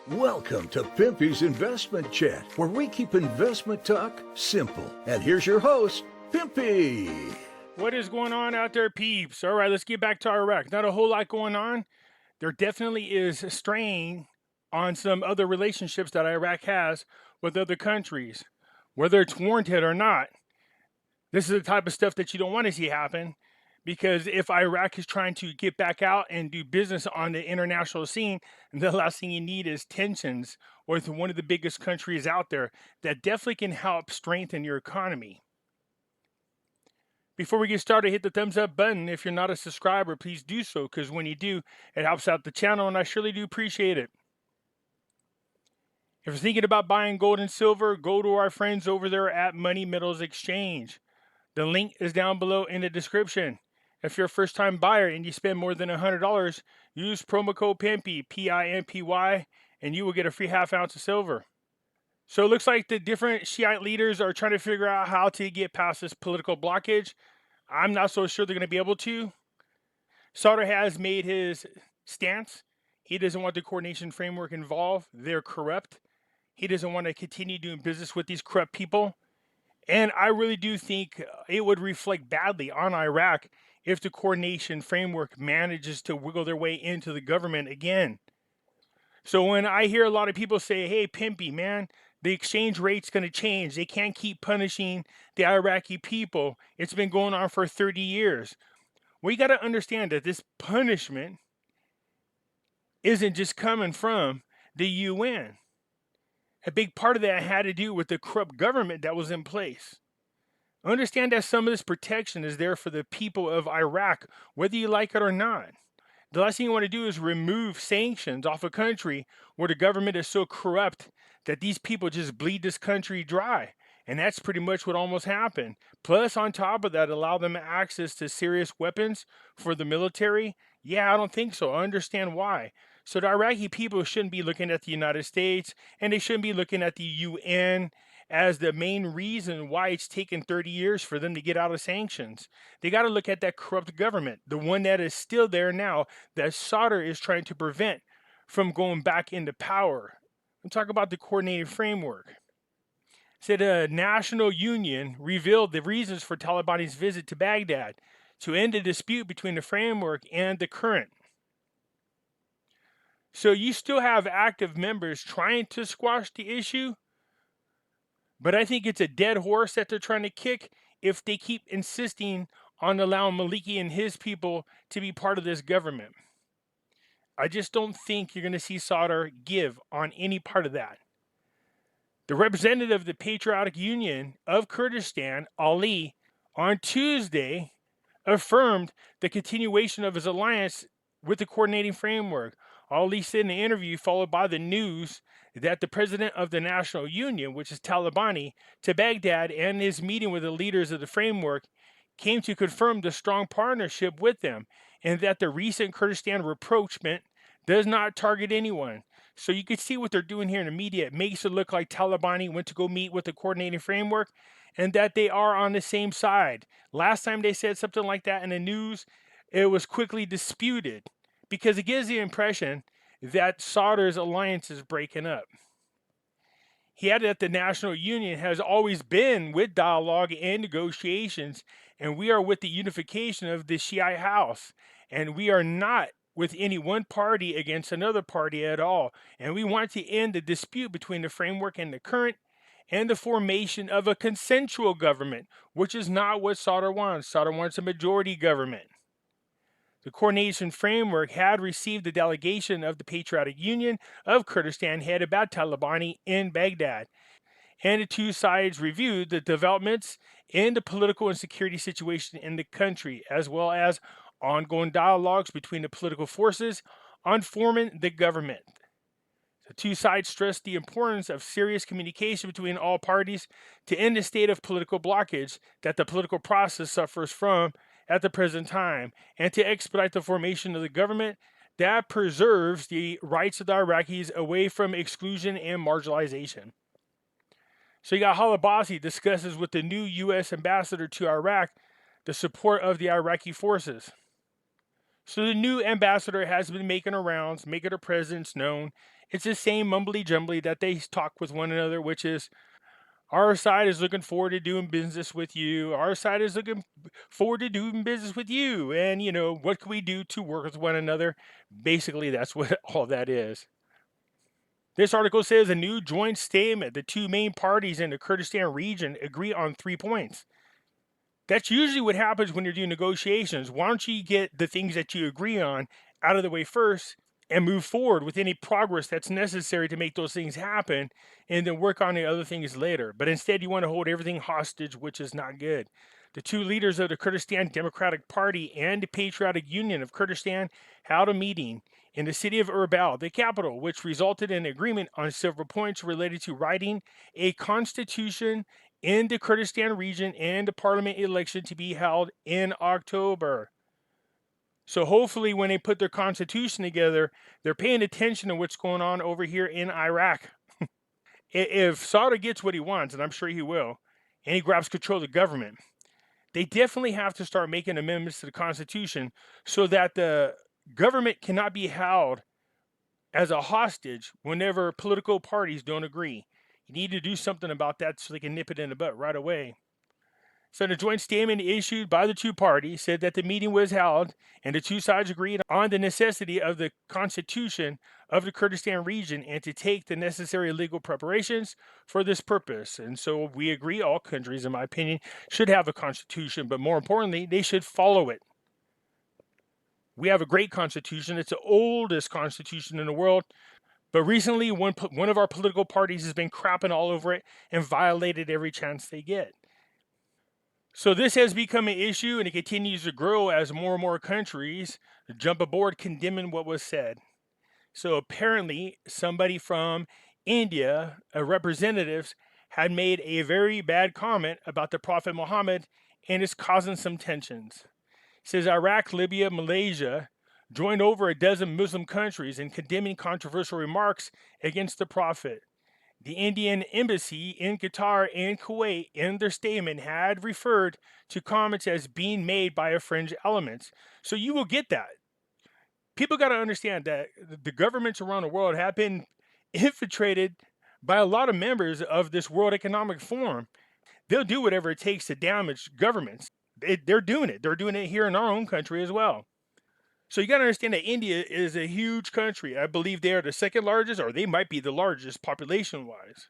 Welcome to Pimpy's Investment Chat, where we keep investment talk simple. And here's your host, Pimpy. What is going on out there, peeps? All right, let's get back to Iraq. Not a whole lot going on. There definitely is a strain on some other relationships that Iraq has with other countries, whether it's warranted or not. This is the type of stuff that you don't want to see happen, because if Iraq is trying to get back out and do business on the international scene, the last thing you need is tensions with one of the biggest countries out there that definitely can help strengthen your economy. Before we get started, hit the thumbs up button. If you're not a subscriber, please do so, because when you do, it helps out the channel, and I surely do appreciate it. If you're thinking about buying gold and silver, go to our friends over there at Money Metals Exchange. The link is down below in the description. If you're a first-time buyer and you spend more than $100, use promo code Pimpy, P-I-M-P-Y, and you will get a free half ounce of silver. So it looks like the different Shiite leaders are trying to figure out how to get past this political blockage. I'm not so sure they're going to be able to. Sauder has made his stance. He doesn't want the coordination framework involved. They're corrupt. He doesn't want to continue doing business with these corrupt people. And I really do think it would reflect badly on Iraq if the coordination framework manages to wiggle their way into the government again. So when I hear a lot of people say, hey, Pimpy, man, the exchange rate's going to change. They can't keep punishing the Iraqi people. It's been going on for 30 years. Well, you got to understand that this punishment isn't just coming from the UN. A big part of that had to do with the corrupt government that was in place. Understand that some of this protection is there for the people of Iraq, whether you like it or not. The last thing you want to do is remove sanctions off a country where the government is so corrupt that these people just bleed this country dry. And that's pretty much what almost happened. Plus, on top of that, allow them access to serious weapons for the military? Yeah, I don't think so. I understand why. So the Iraqi people shouldn't be looking at the United States, and they shouldn't be looking at the UN as the main reason why it's taken 30 years for them to get out of sanctions. They got to look at that corrupt government, the one that is still there now, that Sauder is trying to prevent from going back into power. I'm talking about the coordinated framework. Said a national union revealed the reasons for Taliban's visit to Baghdad to end the dispute between the framework and the current. So you still have active members trying to squash the issue, but I think it's a dead horse that they're trying to kick if they keep insisting on allowing Maliki and his people to be part of this government. I just don't think you're going to see Sauder give on any part of that. The representative of the Patriotic Union of Kurdistan, Ali, on Tuesday affirmed the continuation of his alliance with the coordinating framework. Ali said in the interview, followed by the news that the president of the National Union, which is Talabani, to Baghdad and his meeting with the leaders of the framework came to confirm the strong partnership with them, and that the recent Kurdistan rapprochement does not target anyone. So you can see what they're doing here in the media. It makes it look like Talabani went to go meet with the coordinating framework and that they are on the same side. Last time they said something like that in the news, it was quickly disputed because it gives the impression that Sauder's alliance is breaking up. He added that the National Union has always been with dialogue and negotiations, and we are with the unification of the Shiite house, and we are not with any one party against another party at all. And we want to end the dispute between the framework and the current and the formation of a consensual government, which is not what Sauder wants. Sauder wants a majority government. The coordination framework had received the delegation of the Patriotic Union of Kurdistan headed by Talabani in Baghdad. And the two sides reviewed the developments in the political and security situation in the country, as well as ongoing dialogues between the political forces on forming the government. The two sides stressed the importance of serious communication between all parties to end the state of political blockage that the political process suffers from at the present time, and to expedite the formation of the government that preserves the rights of the Iraqis away from exclusion and marginalization. So you got Halabasi discusses with the new U.S. ambassador to Iraq the support of the Iraqi forces. So the new ambassador has been making her rounds, making her presence known. It's the same mumbly jumbly that they talk with one another, which is our side is looking forward to doing business with you. Our side is looking forward to doing business with you. And, what can we do to work with one another? Basically, that's what all that is. This article says a new joint statement. The two main parties in the Kurdistan region agree on 3 points. That's usually what happens when you're doing negotiations. Why don't you get the things that you agree on out of the way first and move forward with any progress that's necessary to make those things happen and then work on the other things later. But instead, you want to hold everything hostage, which is not good. The two leaders of the Kurdistan Democratic Party and the Patriotic Union of Kurdistan held a meeting in the city of Erbil, the capital, which resulted in agreement on several points related to writing a constitution in the Kurdistan region and the parliament election to be held in October. So hopefully when they put their constitution together, they're paying attention to what's going on over here in Iraq. If Saudi gets what he wants, and I'm sure he will, and he grabs control of the government, they definitely have to start making amendments to the constitution so that the government cannot be held as a hostage whenever political parties don't agree. You need to do something about that so they can nip it in the butt right away. So the joint statement issued by the two parties said that the meeting was held and the two sides agreed on the necessity of the constitution of the Kurdistan region and to take the necessary legal preparations for this purpose. And so we agree all countries, in my opinion, should have a constitution, but more importantly, they should follow it. We have a great constitution. It's the oldest constitution in the world. But recently, one of our political parties has been crapping all over it and violated every chance they get. So this has become an issue, and it continues to grow as more and more countries jump aboard condemning what was said. So apparently, somebody from India, representatives, had made a very bad comment about the Prophet Muhammad, and it's causing some tensions. It says Iraq, Libya, Malaysia joined over a dozen Muslim countries in condemning controversial remarks against the Prophet. The Indian embassy in Qatar and Kuwait in their statement had referred to comments as being made by a fringe elements. So you will get that. People got to understand that the governments around the world have been infiltrated by a lot of members of this World Economic Forum. They'll do whatever it takes to damage governments. They're doing it. They're doing it here in our own country as well. So you got to understand that India is a huge country. I believe they are the second largest, or they might be the largest population-wise.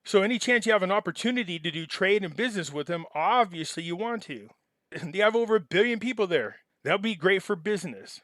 So any chance you have an opportunity to do trade and business with them, obviously you want to. They have over 1 billion people there. That would be great for business.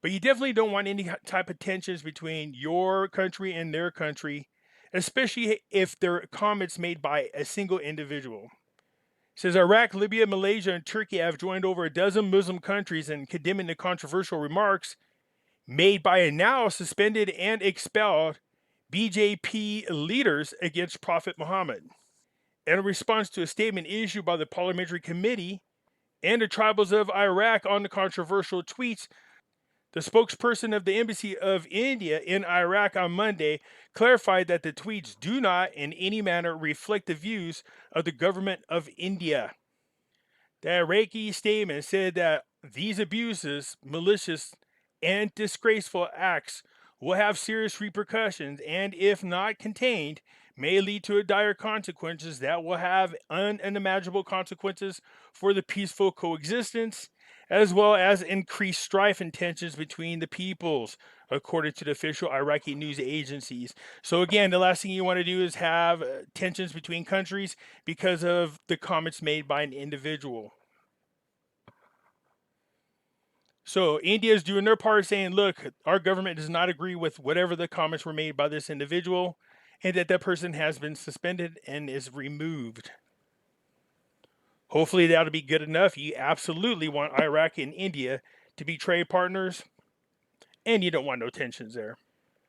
But you definitely don't want any type of tensions between your country and their country, especially if they're comments made by a single individual. It says Iraq, Libya, Malaysia, and Turkey have joined over a dozen Muslim countries in condemning the controversial remarks made by a now suspended and expelled BJP leaders against Prophet Muhammad. In response to a statement issued by the Parliamentary Committee and the tribals of Iraq on the controversial tweets, the spokesperson of the Embassy of India in Iraq on Monday clarified that the tweets do not in any manner reflect the views of the government of India. The Iraqi statement said that these abuses, malicious, and disgraceful acts will have serious repercussions and, if not contained, may lead to dire consequences that will have unimaginable consequences for the peaceful coexistence, as well as increased strife and tensions between the peoples, according to the official Iraqi news agencies. So again, the last thing you want to do is have tensions between countries because of the comments made by an individual. So India is doing their part, saying, look, our government does not agree with whatever the comments were made by this individual, and that person has been suspended and is removed. Hopefully that'll be good enough. You absolutely want Iraq and India to be trade partners, and you don't want no tensions there.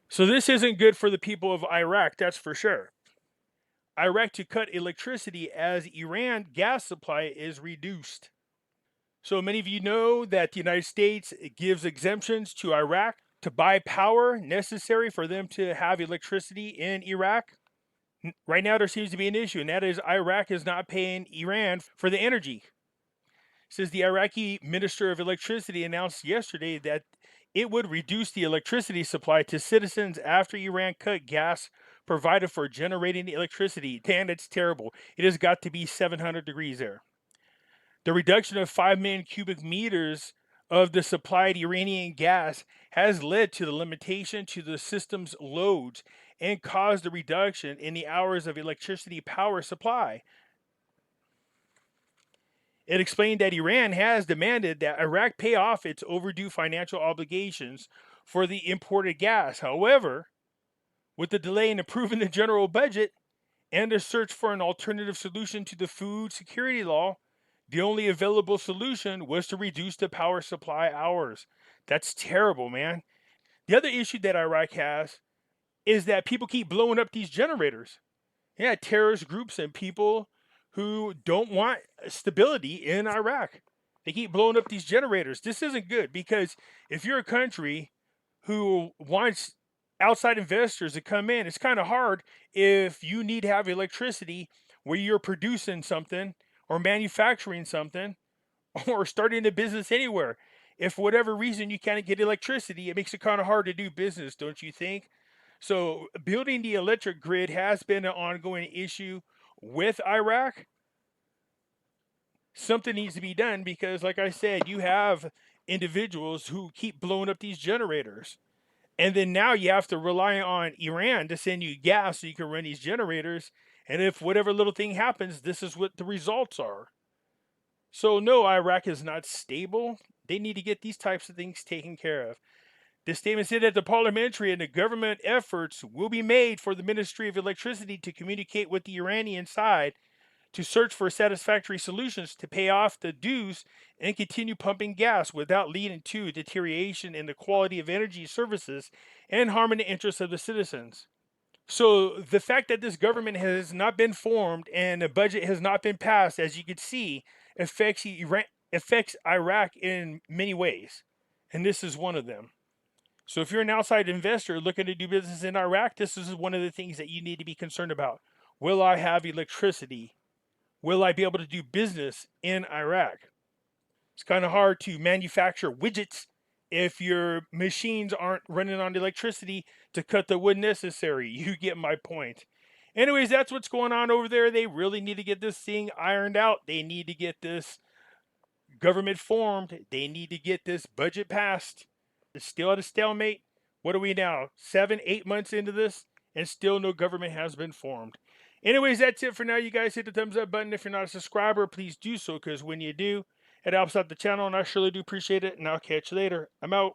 So this isn't good for the people of Iraq, that's for sure. Iraq to cut electricity as Iran gas supply is reduced. So many of you know that the United States gives exemptions to Iraq to buy power necessary for them to have electricity in Iraq. Right now there seems to be an issue, and that is Iraq is not paying Iran for the energy. says the Iraqi Minister of Electricity announced yesterday that it would reduce the electricity supply to citizens after Iran cut gas provided for generating the electricity. Man, it's terrible. It has got to be 700 degrees there. The reduction of 5 million cubic meters of the supplied Iranian gas has led to the limitation to the system's loads and caused a reduction in the hours of electricity power supply. It explained that Iran has demanded that Iraq pay off its overdue financial obligations for the imported gas. However, with the delay in approving the general budget and a search for an alternative solution to the food security law, the only available solution was to reduce the power supply hours. That's terrible, man. The other issue that Iraq has is that people keep blowing up these generators. Yeah, terrorist groups and people who don't want stability in Iraq. They keep blowing up these generators. This isn't good because if you're a country who wants outside investors to come in, it's kind of hard if you need to have electricity where you're producing something or manufacturing something or starting a business anywhere. If for whatever reason you can't get electricity, it makes it kind of hard to do business, don't you think? So building the electric grid has been an ongoing issue with Iraq. Something needs to be done because, like I said, you have individuals who keep blowing up these generators. And then now you have to rely on Iran to send you gas so you can run these generators. And if whatever little thing happens, this is what the results are. So no, Iraq is not stable. They need to get these types of things taken care of. This statement said that the parliamentary and the government efforts will be made for the Ministry of Electricity to communicate with the Iranian side to search for satisfactory solutions to pay off the dues and continue pumping gas without leading to deterioration in the quality of energy services and harming the interests of the citizens. So the fact that this government has not been formed and a budget has not been passed, as you can see, affects Iraq in many ways. And this is one of them. So if you're an outside investor looking to do business in Iraq, this is one of the things that you need to be concerned about. Will I have electricity? Will I be able to do business in Iraq? It's kind of hard to manufacture widgets if your machines aren't running on electricity to cut the wood necessary. You get my point. Anyways, that's what's going on over there. They really need to get this thing ironed out. They need to get this government formed. They need to get this budget passed. It's still at a stalemate. What are we now? 7, 8 months into this, and still no government has been formed. Anyways, that's it for now. You guys hit the thumbs up button. If you're not a subscriber, please do so, because when you do, it helps out the channel, and I surely do appreciate it. And I'll catch you later. I'm out.